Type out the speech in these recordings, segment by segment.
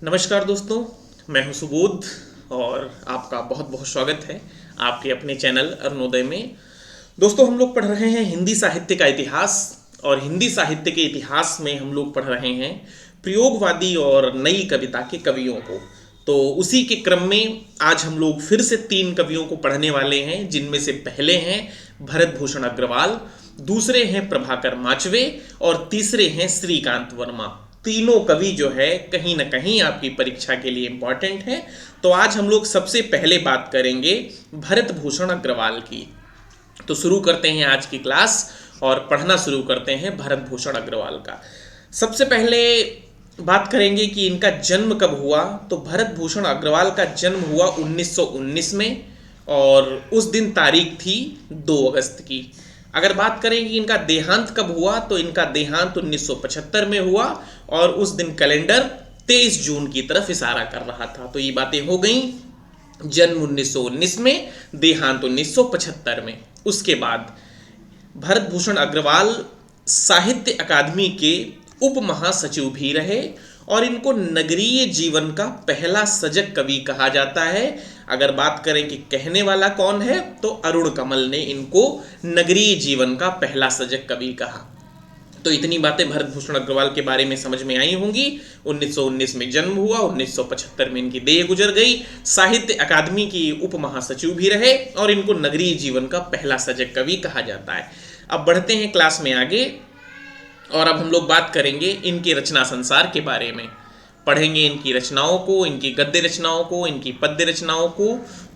नमस्कार दोस्तों, मैं हूं सुबोध और आपका बहुत बहुत स्वागत है आपके अपने चैनल अरुणोदय में। दोस्तों, हम लोग पढ़ रहे हैं हिंदी साहित्य का इतिहास और हिंदी साहित्य के इतिहास में हम लोग पढ़ रहे हैं प्रयोगवादी और नई कविता के कवियों को। तो उसी के क्रम में आज हम लोग फिर से 3 कवियों को पढ़ने वाले हैं, जिनमें से पहले हैं भरत भूषण अग्रवाल, दूसरे हैं प्रभाकर माचवे और तीसरे हैं श्रीकांत वर्मा। तीनों कवि जो है कहीं ना कहीं आपकी परीक्षा के लिए इंपॉर्टेंट है। तो आज हम लोग सबसे पहले बात करेंगे भरत भूषण अग्रवाल की। तो शुरू करते हैं आज की क्लास और पढ़ना शुरू करते हैं भरत भूषण अग्रवाल का। सबसे पहले बात करेंगे कि इनका जन्म कब हुआ। तो भरत भूषण अग्रवाल का जन्म हुआ 1919 में और उस दिन तारीख थी 2 अगस्त की। अगर बात करें कि इनका देहांत कब हुआ, तो इनका देहांत 1975 में हुआ और उस दिन कैलेंडर 23 जून की तरफ इशारा कर रहा था। तो ये बातें हो गई। जन्म 1919 में, देहांत 1975 में। उसके बाद भरत भूषण अग्रवाल साहित्य अकादमी के उप महासचिव भी रहे और इनको नगरीय जीवन का पहला सजग कवि कहा जाता है। अगर बात करें कि कहने वाला कौन है, तो अरुण कमल ने इनको नगरीय जीवन का पहला सजग कवि कहा। तो इतनी बातें भरत भूषण अग्रवाल के बारे में समझ में आई होंगी। 1919 में जन्म हुआ, 1975 में इनकी देह गुजर गई। साहित्य अकादमी की उप महासचिव भी रहे और इनको नगरीय जीवन का पहला सजग कवि कहा जाता है। अब बढ़ते हैं क्लास में आगे और अब हम लोग बात करेंगे इनके रचना संसार के बारे में। पढ़ेंगे इनकी रचनाओं को, इनकी गद्य रचनाओं को, इनकी पद्य रचनाओं को।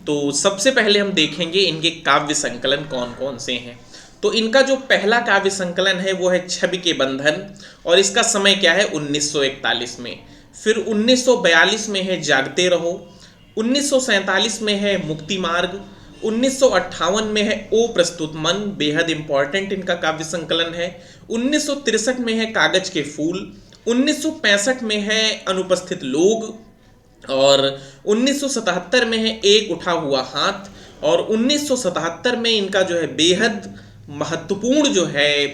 तो सबसे पहले हम देखेंगे इनके काव्य संकलन कौन कौन से हैं। तो इनका जो पहला काव्य संकलन है वो है छवि के बंधन और इसका समय क्या है, 1941 में। फिर 1942 में है जागते रहो, 1947 में है मुक्ति मार्ग, 1958 में है ओ प्रस्तुत मन, बेहद इंपॉर्टेंट इनका काव्य संकलन है। 1963 में है कागज के फूल, 1965 में है अनुपस्थित लोग और 1977 में है एक उठा हुआ हाथ और 1977 में इनका जो है बेहद महत्वपूर्ण जो है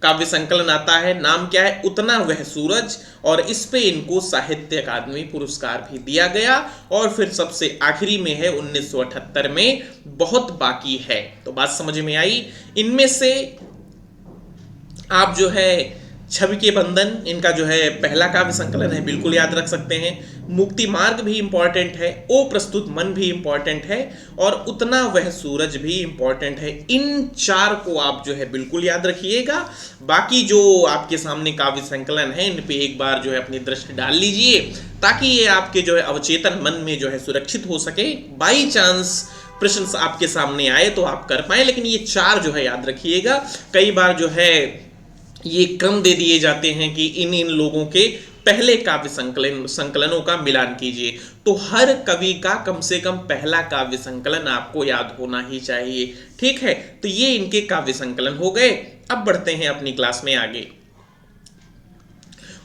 काव्य संकलन आता है। नाम क्या है, उतना वह सूरज, और इस पे इनको साहित्य अकादमी पुरस्कार भी दिया गया। और फिर सबसे आखिरी में है 1978 में बहुत बाकी है। तो बात समझ में आई। इनमें से आप जो है छवि के बंधन इनका जो है पहला काव्य संकलन है, बिल्कुल याद रख सकते हैं। मुक्ति मार्ग भी इंपॉर्टेंट है, ओ प्रस्तुत मन भी इंपॉर्टेंट है और उतना वह सूरज भी इंपॉर्टेंट है। इन 4 को आप जो है बिल्कुल याद रखिएगा। बाकी जो आपके सामने काव्य संकलन है इन पे एक बार जो है अपनी दृष्टि डाल लीजिए ताकि ये आपके जो है अवचेतन मन में जो है सुरक्षित हो सके। बाई चांस प्रश्न आपके सामने आए तो आप कर पाए, लेकिन ये 4 जो है याद रखिएगा। कई बार जो है ये क्रम दे दिए जाते हैं कि इन लोगों के पहले काव्य संकलनों का मिलान कीजिए। तो हर कवि का कम से कम पहला काव्य संकलन आपको याद होना ही चाहिए। ठीक है, तो ये इनके काव्य संकलन हो गए। अब बढ़ते हैं अपनी क्लास में आगे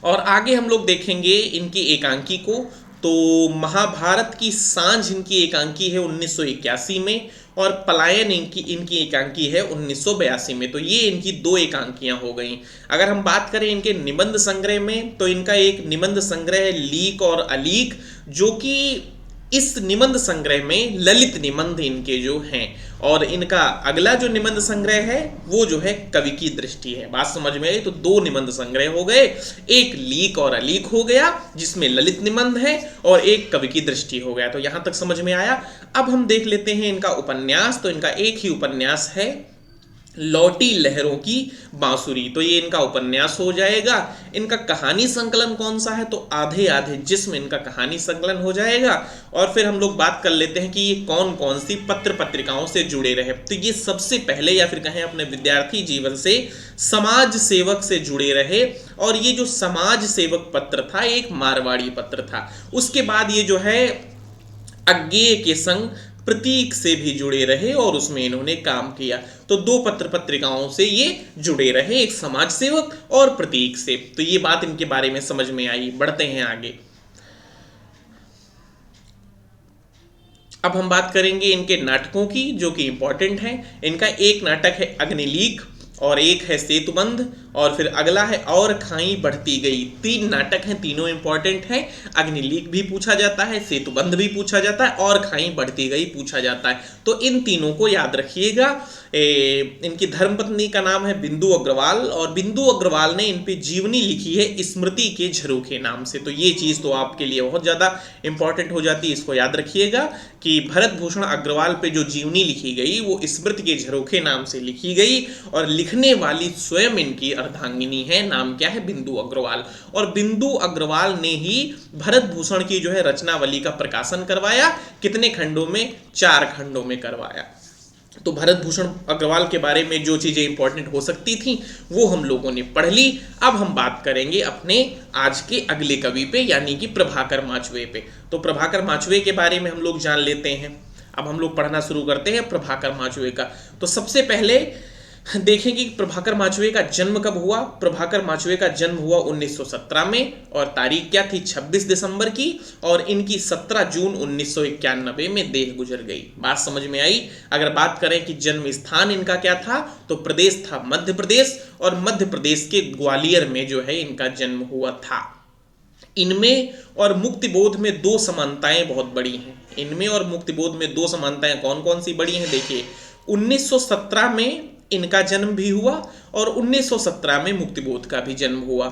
और आगे हम लोग देखेंगे इनकी एकांकी को। तो महाभारत की सांझ इनकी एकांकी है 1981 में और पलायन इनकी एकांकी है 1982 में। तो ये इनकी 2 एकांकियां हो गई। अगर हम बात करें इनके निबंध संग्रह में, तो इनका एक निबंध संग्रह है लीक और अलीक, जो कि इस निबंध संग्रह में ललित निबंध इनके जो हैं। और इनका अगला जो निबंध संग्रह है वो जो है कवि की दृष्टि है। बात समझ में आई। तो 2 निबंध संग्रह हो गए, एक लीक और अलीक हो गया जिसमें ललित निबंध है और एक कवि की दृष्टि हो गया। तो यहां तक समझ में आया। अब हम देख लेते हैं इनका उपन्यास। तो इनका एक ही उपन्यास है लौटी लहरों की बांसुरी। तो ये इनका उपन्यास हो जाएगा। इनका कहानी संकलन कौन सा है, तो आधे आधे जिस्म इनका कहानी संकलन हो जाएगा। और फिर हम लोग बात कर लेते हैं कि ये कौन कौन सी पत्र पत्रिकाओं से जुड़े रहे। तो ये सबसे पहले या फिर कहें अपने विद्यार्थी जीवन से समाज सेवक से जुड़े रहे और ये जो समाज सेवक पत्र था एक मारवाड़ी पत्र था। उसके बाद ये जो है अज्ञेय के संग प्रतीक से भी जुड़े रहे और उसमें इन्होंने काम किया। तो 2 पत्र पत्रिकाओं से ये जुड़े रहे, एक समाज सेवक और प्रतीक से। तो ये बात इनके बारे में समझ में आई। बढ़ते हैं आगे। अब हम बात करेंगे इनके नाटकों की, जो कि इंपॉर्टेंट है। इनका एक नाटक है अग्निलीक और एक है सेतुबंध और फिर अगला है और खाई बढ़ती गई। 3 नाटक हैं, तीनों इंपॉर्टेंट हैं। अग्निलीक भी पूछा जाता है, सेतुबंध भी पूछा जाता है और खाई बढ़ती गई पूछा जाता है। तो इन तीनों को याद रखिएगा। इनकी धर्मपत्नी का नाम है बिंदु अग्रवाल और बिंदु अग्रवाल ने इन पे जीवनी लिखी है स्मृति के झरोखे नाम से। तो ये चीज़ तो आपके लिए बहुत ज़्यादा इंपॉर्टेंट हो जाती है, इसको याद रखिएगा कि भरत भूषण अग्रवाल पे जो जीवनी लिखी गई वो स्मृति के झरोखे नाम से लिखी गई और लिखने वाली स्वयं इनकी अर्धांगिनी है। नाम क्या है? बिंदु अग्रवाल। और बिंदु अग्रवाल ने ही भरत भूषण की जो है रचनावली का प्रकाशन करवाया। कितने खंडों में? 4 खंडों में करवाया। तो भरत भूषण अग्रवाल के बारे में जो चीज़ें इंपॉर्टेंट हो सकती थी वो हम लोगों ने पढ़ ली। अब हम बात करेंगे अपने आज के अगले कवि पे, यानी कि प्रभाकर माचवे पे। तो प्रभाकर माचवे के बारे में हम लोग जान लेते हैं। अब हम लोग पढ़ना शुरू करते हैं प्रभाकर माचवे का। तो सबसे पहले देखेंगे कि प्रभाकर माचवे का जन्म कब हुआ। प्रभाकर माचवे का जन्म हुआ 1917 में और तारीख क्या थी? 26 दिसंबर की। और इनकी 17 जून 1991 में देह गुजर गई। बात समझ में आई? अगर बात करें कि जन्म स्थान इनका क्या था तो प्रदेश था मध्य प्रदेश और मध्य प्रदेश के ग्वालियर में जो है इनका जन्म हुआ था। इनमें और मुक्तिबोध में 2 समानताएं बहुत बड़ी हैं। इनमें और मुक्तिबोध में 2 समानताएं कौन कौन सी बड़ी हैं? देखिए, 1917 में इनका जन्म भी हुआ और 1917 में मुक्तिबोध का भी जन्म हुआ।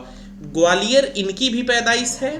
ग्वालियर इनकी भी पैदाइश है,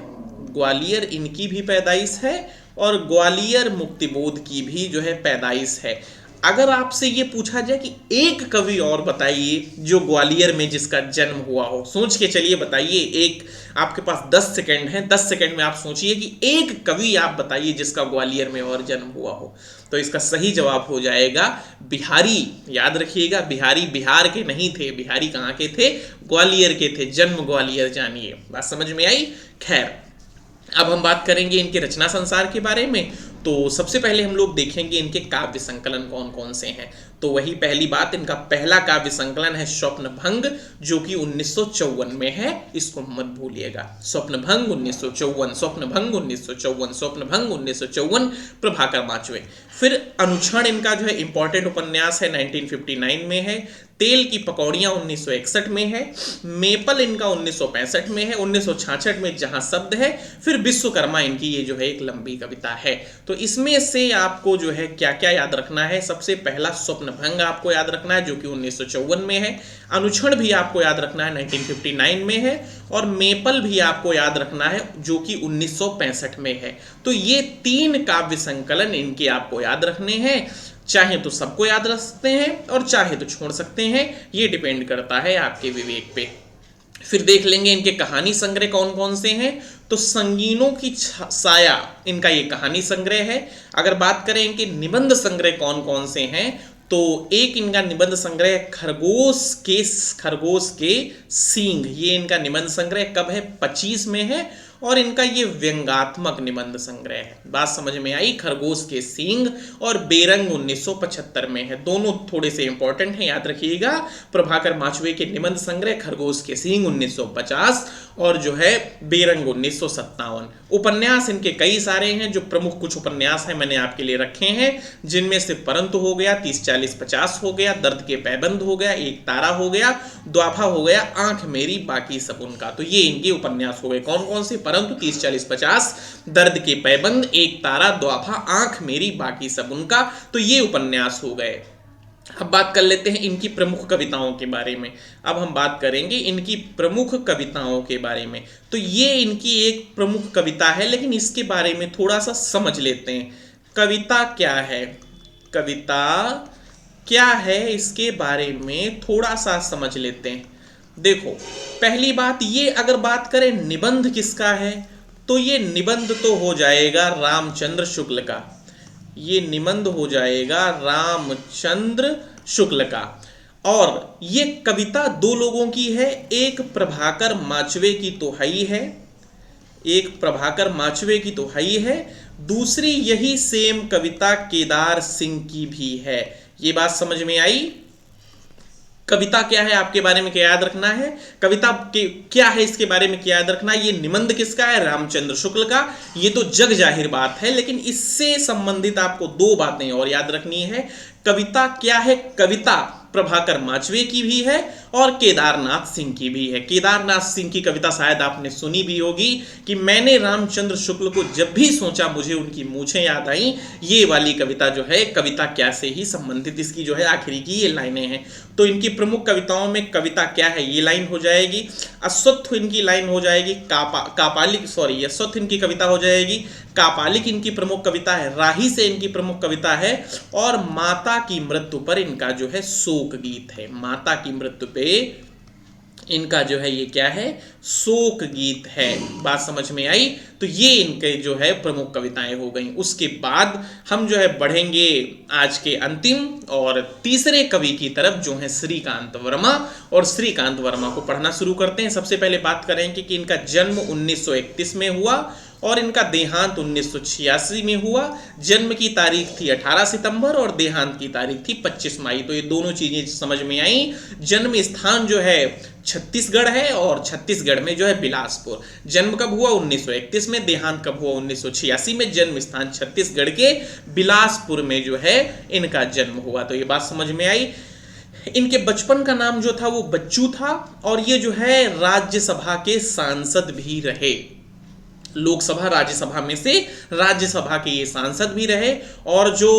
ग्वालियर इनकी भी पैदाइश है और ग्वालियर मुक्तिबोध की भी जो है पैदाइश है। अगर आपसे ये पूछा जाए कि एक कवि और बताइए जो ग्वालियर में जिसका जन्म हुआ हो, सोच के चलिए बताइए। एक आपके पास 10 सेकंड है, 10 सेकंड में आप सोचिए कि एक कवि आप बताइए जिसका ग्वालियर में और जन्म हुआ हो। तो इसका सही जवाब हो जाएगा बिहारी। याद रखिएगा, बिहारी बिहार के नहीं थे। बिहारी कहाँ के थे? ग्वालियर के थे। जन्म ग्वालियर। जानिए, बात समझ में आई? खैर, अब हम बात करेंगे इनके रचना संसार के बारे में। तो सबसे पहले हम लोग देखेंगे इनके काव्य संकलन कौन कौन से हैं। तो वही पहली बात, इनका पहला काव्य संकलन है स्वप्नभंग, जो कि 1954 में है। इसको मत भूलिएगा। स्वप्नभंग 1954, स्वप्नभंग 1954, स्वप्नभंग 1954, प्रभाकर माचवे। फिर अनुक्षण इनका जो है इंपॉर्टेंट उपन्यास है, 1959 में है। तेल की पकौड़ियाँ 1961 में है। मेपल इनका 1965 में है। 1966 में जहां शब्द है। फिर विश्वकर्मा इनकी ये जो है एक लंबी कविता है। तो इसमें से आपको जो है क्या क्या याद रखना है? सबसे पहला स्वप्नभंग आपको याद रखना है, जो कि 1954 में है। अनुक्षण भी आपको याद रखना है, 1959 में है। और मेपल भी आपको याद रखना है, जो कि 1965 में है। तो ये 3 काव्य संकलन इनके आपको याद रखने हैं। चाहे तो सबको याद रख सकते हैं और चाहे तो छोड़ सकते हैं, ये डिपेंड करता है आपके विवेक पे। फिर देख लेंगे इनके कहानी संग्रह कौन कौन से हैं। तो संगीनों की साया इनका ये कहानी संग्रह है। अगर बात करें इनके निबंध संग्रह कौन कौन से हैं, तो एक इनका निबंध संग्रह खरगोश के सींग, ये इनका निबंध संग्रह कब है? 25 में है। और इनका ये व्यंगात्मक निबंध संग्रह है। बात समझ में आई? खरगोश के सींग और बेरंग 1975 में है। दोनों थोड़े से इंपॉर्टेंट हैं, याद रखिएगा। प्रभाकर माचवे के निबंध संग्रह खरगोश के सींग 1950 और जो है बेरंग 1957। उपन्यास इनके कई सारे हैं। जो प्रमुख कुछ उपन्यास हैं मैंने आपके लिए रखे हैं, जिनमें से परंतु हो गया, 30 40 50 हो गया, दर्द के पैबंद हो गया, एक तारा हो गया, द्वाभा हो गया, आंख मेरी बाकी सब उनका। तो ये इनके उपन्यास हो गए। कौन कौन से? परंतु, 30 40 50, दर्द के पैबंद, एक तारा, द्वाभा, आंख मेरी बाकी सब उनका। तो ये उपन्यास हो गए। अब बात कर लेते हैं इनकी प्रमुख कविताओं के बारे में। अब हम बात करेंगे इनकी प्रमुख कविताओं के बारे में। तो ये इनकी एक प्रमुख कविता है, लेकिन इसके बारे में थोड़ा सा समझ लेते हैं। कविता क्या है? कविता क्या है, इसके बारे में थोड़ा सा समझ लेते हैं। देखो, पहली बात ये, अगर बात करें निबंध किसका है, तो ये निबंध तो हो जाएगा रामचंद्र शुक्ल का। ये निबंध हो जाएगा रामचंद्र शुक्ल का। और ये कविता 2 लोगों की है। एक प्रभाकर माचवे की तोहाई है, एक प्रभाकर माचवे की तोहाई है। दूसरी यही सेम कविता केदार सिंह की भी है। ये बात समझ में आई? कविता क्या है, आपके बारे में क्या याद रखना है? कविता क्या है, इसके बारे में क्या याद रखना है? ये निबंध किसका है? रामचंद्र शुक्ल का। ये तो जग जाहिर बात है, लेकिन इससे संबंधित आपको 2 बातें और याद रखनी है। कविता क्या है? कविता प्रभाकर माचवे की भी है और केदारनाथ सिंह की भी है। केदारनाथ सिंह की कविता शायद आपने सुनी भी होगी कि मैंने रामचंद्र शुक्ल को जब भी सोचा मुझे उनकी मूछें याद आई। ये वाली कविता जो है कविता क्या से ही संबंधित इसकी जो है आखिरी की ये लाइनें हैं। तो इनकी प्रमुख कविताओं में कविता क्या है ये लाइन हो जाएगी, अश्वत्थ इनकी लाइन हो जाएगी, अश्वत्थ इनकी कविता हो जाएगी, कापालिक इनकी प्रमुख कविता है, राही से इनकी प्रमुख कविता है और माता की मृत्यु पर इनका जो है शोक गीत है। माता की मृत्यु पे इनका जो है ये क्या है, शोक गीत है। बात समझ में आई? तो ये इनके जो है प्रमुख कविताएं हो गई। उसके बाद हम जो है बढ़ेंगे आज के अंतिम और तीसरे कवि की तरफ जो है श्रीकांत वर्मा, और श्रीकांत वर्मा को पढ़ना शुरू करते हैं। सबसे पहले बात करेंगे कि इनका जन्म 1931 में हुआ और इनका देहांत 1986 में हुआ। जन्म की तारीख थी 18 सितंबर और देहांत की तारीख थी 25 मई। तो ये दोनों चीजें समझ में आई। जन्म स्थान जो है छत्तीसगढ़ है और छत्तीसगढ़ में जो है बिलासपुर। जन्म कब हुआ? 1931 में। देहांत कब हुआ? 1986 में। जन्म स्थान छत्तीसगढ़ के बिलासपुर में जो है इनका जन्म हुआ। तो ये बात समझ में आई। इनके बचपन का नाम जो था वो बच्चू था और ये जो है राज्यसभा के सांसद भी रहे। लोकसभा राज्यसभा में से राज्यसभा के ये सांसद भी रहे। और जो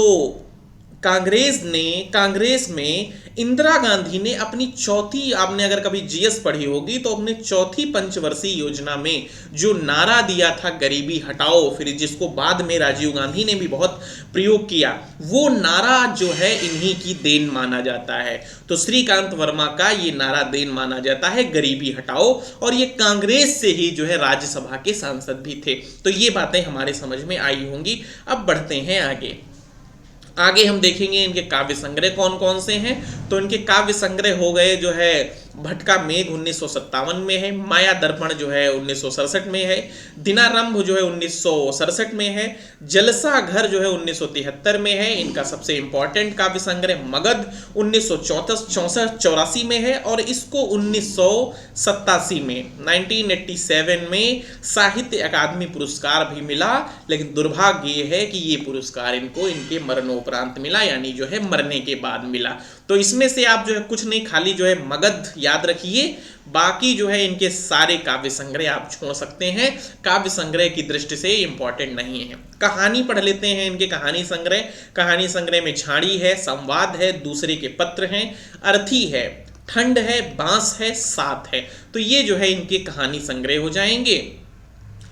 कांग्रेस में इंदिरा गांधी ने अपनी चौथी, आपने अगर कभी जीएस पढ़ी होगी तो अपने चौथी पंचवर्षीय योजना में जो नारा दिया था गरीबी हटाओ, फिर जिसको बाद में राजीव गांधी ने भी बहुत प्रयोग किया, वो नारा जो है इन्हीं की देन माना जाता है। तो श्रीकांत वर्मा का ये नारा देन माना जाता है, गरीबी हटाओ, और ये कांग्रेस से ही जो है राज्यसभा के सांसद भी थे। तो ये बातें हमारे समझ में आई होंगी। अब बढ़ते हैं आगे हम देखेंगे इनके काव्य संग्रह कौन कौन से हैं। तो इनके काव्य संग्रह हो गए जो है भटका मेघ 1957 में है, माया दर्पण जो है 1967 में है, दिनारंभ जो है 1967 में है, जलसा घर जो है 1973 में है। इनका सबसे इंपॉर्टेंट काव्य संग्रह मगध 1984 में है और इसको 1987 में 1987 में साहित्य अकादमी पुरस्कार भी मिला। लेकिन दुर्भाग्य ये है कि ये पुरस्कार इनको इनके मरणोपरांत मिला, यानी जो है मरने के बाद मिला। तो इसमें से आप जो है कुछ नहीं, खाली जो है मगध याद रखिए, बाकी जो है इनके सारे काव्य संग्रह आप छोड़ सकते हैं, काव्य संग्रह की दृष्टि से इंपॉर्टेंट नहीं है। कहानी पढ़ लेते हैं इनके कहानी संग्रह। कहानी संग्रह में झाड़ी है, संवाद है, दूसरे के पत्र हैं, अर्थी है, ठंड है, बांस है, साथ है। तो ये जो है इनके कहानी संग्रह हो जाएंगे।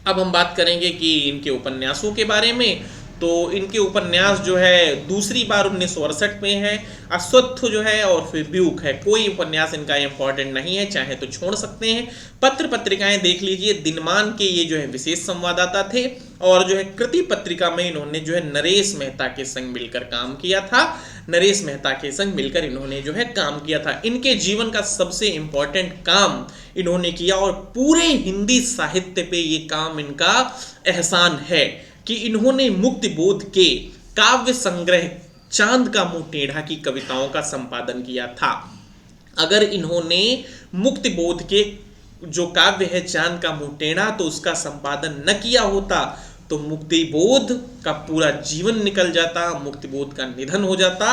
अब हम बात करेंगे कि इनके उपन्यासों के बारे में। तो इनके उपन्यास जो है दूसरी बार 1968 में है, अश्वत्थ जो है और फिर ब्यूक है। कोई उपन्यास इनका इंपॉर्टेंट नहीं है, चाहे तो छोड़ सकते हैं। पत्र पत्रिकाएं देख लीजिए, दिनमान के ये जो है विशेष संवाददाता थे और जो है कृति पत्रिका में इन्होंने जो है नरेश मेहता के संग मिलकर काम किया था। नरेश मेहता के संग मिलकर इन्होंने जो है काम किया था। इनके जीवन का सबसे इंपॉर्टेंट काम इन्होंने किया और पूरे हिंदी साहित्य पे ये काम इनका एहसान है कि इन्होंने मुक्तिबोध के काव्य संग्रह चांद का मुंह टेढ़ा की कविताओं का संपादन किया था। अगर इन्होंने मुक्तिबोध के जो काव्य है चांद का मुंह टेढ़ा, तो उसका संपादन न किया होता तो मुक्तिबोध का पूरा जीवन निकल जाता, मुक्तिबोध का निधन हो जाता।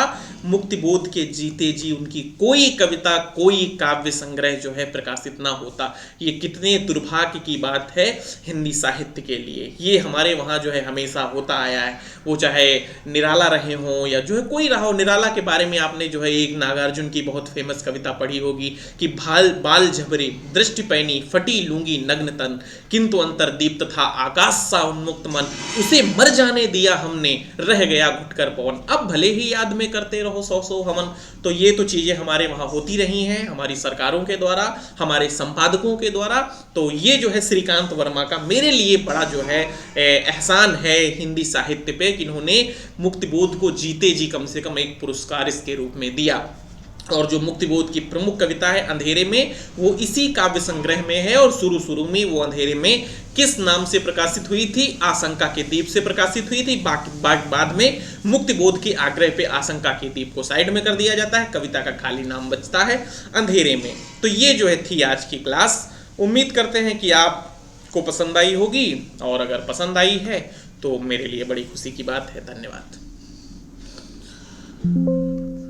मुक्तिबोध के जीते जी उनकी कोई कविता, कोई काव्य संग्रह जो है प्रकाशित ना होता। ये कितने दुर्भाग्य की बात है हिंदी साहित्य के लिए। ये हमारे वहाँ जो है हमेशा होता आया है, वो चाहे निराला रहे हों या जो है कोई रहा हो। निराला के बारे में आपने जो है एक नागार्जुन की बहुत फेमस कविता पढ़ी होगी कि बाल झबरे दृष्टि पैनी फटी लूंगी नग्न तन, किंतु अंतर दीप्त था आकाश सा उन्मुक्त मन, उसे मर जाने दिया हमने रह गया घुटकर पवन, अब भले ही याद में करते रहो सौ सौ हमन। तो ये तो चीजें हमारे वहाँ होती रही हैं, हमारी सरकारों के द्वारा, हमारे संपादकों के द्वारा। तो ये जो है श्रीकांत वर्मा का मेरे लिए बड़ा जो है एहसान है हिंदी साहित्य पे कि इन्होंने मुक्तिबोध को जीते जी कम से कम एक पुरस्कार इसके रूप में दिया। और जो मुक्तिबोध की प्रमुख कविता है अंधेरे में, वो इसी काव्य संग्रह में है। और शुरू में वो अंधेरे में किस नाम से प्रकाशित हुई थी? आशंका के दीप से प्रकाशित हुई थी। बाद में मुक्तिबोध के आग्रह पे आशंका के दीप को साइड में कर दिया जाता है, कविता का खाली नाम बचता है अंधेरे में। तो ये जो है थी आज की क्लास। उम्मीद करते हैं कि आपको पसंद आई होगी, और अगर पसंद आई है तो मेरे लिए बड़ी खुशी की बात है। धन्यवाद।